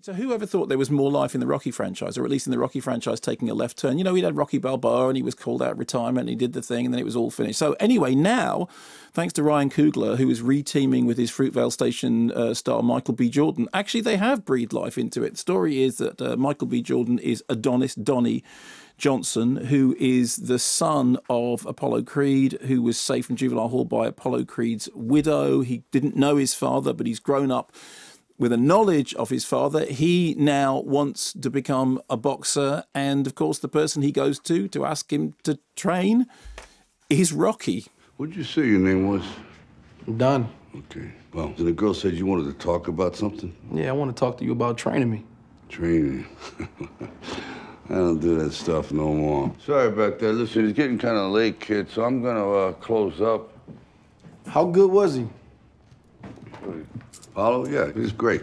So whoever thought there was more life in the Rocky franchise, or at least in the Rocky franchise taking a left turn? You know, he'd had Rocky Balboa and he was called out of retirement and he did the thing and then it was all finished. So anyway, now, thanks to Ryan Coogler, who is reteaming with his Fruitvale Station star Michael B. Jordan, actually they have breathed life into it. The story is that Michael B. Jordan is Adonis Johnson, who is the son of Apollo Creed, who was saved from juvenile hall by Apollo Creed's widow. He didn't know his father, but he's grown up with a knowledge of his father. He now wants to become a boxer. And, of course, the person he goes to ask him to train is Rocky. What did you say your name was? Don. Okay. Well, the girl said you wanted to talk about something? Yeah, I want to talk to you about training me. Training? I don't do that stuff no more. Sorry about that. Listen, it's getting kind of late, kid, so I'm going to close up. How good was he? Apollo? Yeah, he's great.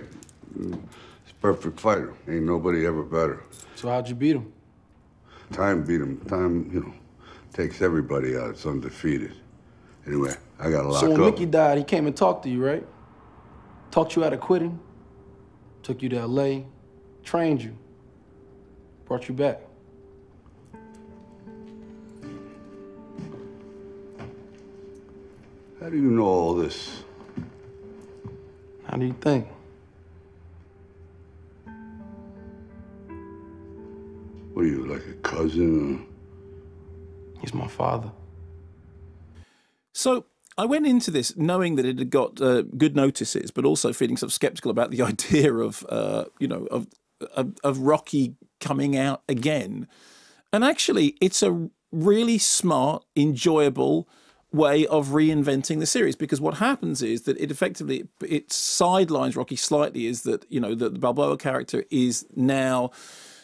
He's a perfect fighter. Ain't nobody ever better. So how'd you beat him? Time beat him. Time, takes everybody out. It's undefeated. Anyway, I got to lock up. So when Mickey died, he came and talked to you, right? Talked you out of quitting, took you to L.A., trained you, brought you back. How do you know all this? How do you think? What are you, like a cousin? He's my father. So I went into this knowing that it had got good notices, but also feeling sort of skeptical about the idea of, of Rocky coming out again. And actually, it's a really smart, enjoyable way of reinventing the series, because what happens is that it sidelines Rocky slightly. Is that the Balboa character is now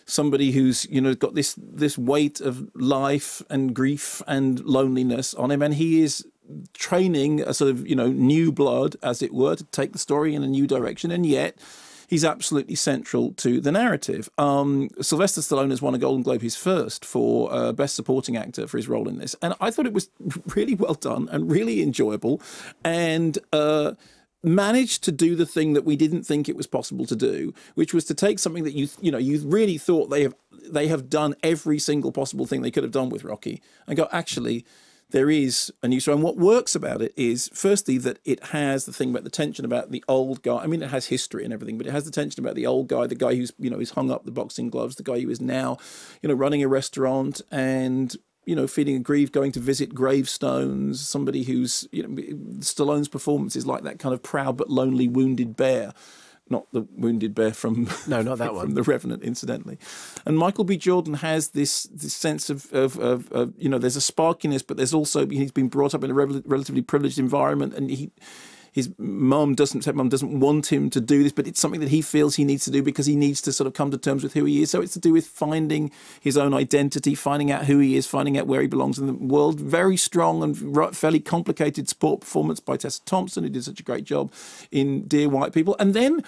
somebody who's got this weight of life and grief and loneliness on him, and he is training a sort of new blood, as it were, to take the story in a new direction, and yet he's absolutely central to the narrative. Sylvester Stallone has won a Golden Globe, his first, for Best Supporting Actor for his role in this. And I thought it was really well done and really enjoyable, and managed to do the thing that we didn't think it was possible to do, which was to take something that you really thought they have done every single possible thing they could have done with Rocky, and go, actually, there is a new story. And what works about it is, firstly, that it has the thing about the tension about the old guy. I mean, it has history and everything, but it has the tension about the old guy, the guy who's, who's hung up the boxing gloves, the guy who is now, running a restaurant and, feeling aggrieved, going to visit gravestones, somebody who's, Stallone's performance is like that kind of proud but lonely wounded bear. Not the wounded bear from no, not that one, from The Revenant, incidentally. And Michael B. Jordan has this sense of there's a sparkiness, but there's also, he's been brought up in a relatively privileged environment, and his mum doesn't want him to do this, but it's something that he feels he needs to do because he needs to sort of come to terms with who he is. So it's to do with finding his own identity, finding out who he is, finding out where he belongs in the world. Very strong and fairly complicated sport performance by Tessa Thompson, who did such a great job in Dear White People. And then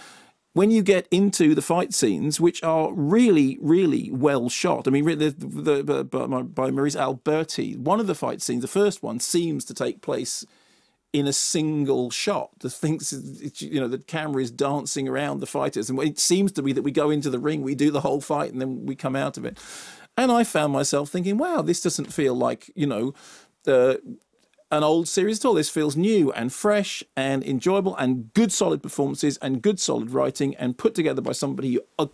when you get into the fight scenes, which are really, really well shot, I mean, by Maurice Alberti, one of the fight scenes, the first one, seems to take place in a single shot. The camera is dancing around the fighters, and it seems to be that we go into the ring, we do the whole fight, and then we come out of it. And I found myself thinking, wow, this doesn't feel like an old series at all. This feels new and fresh and enjoyable, and good solid performances and good solid writing, and put together by somebody who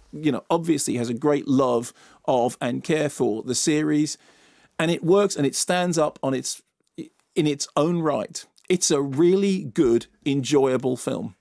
obviously has a great love of and care for the series, and it works and it stands up in its own right. It's a really good, enjoyable film.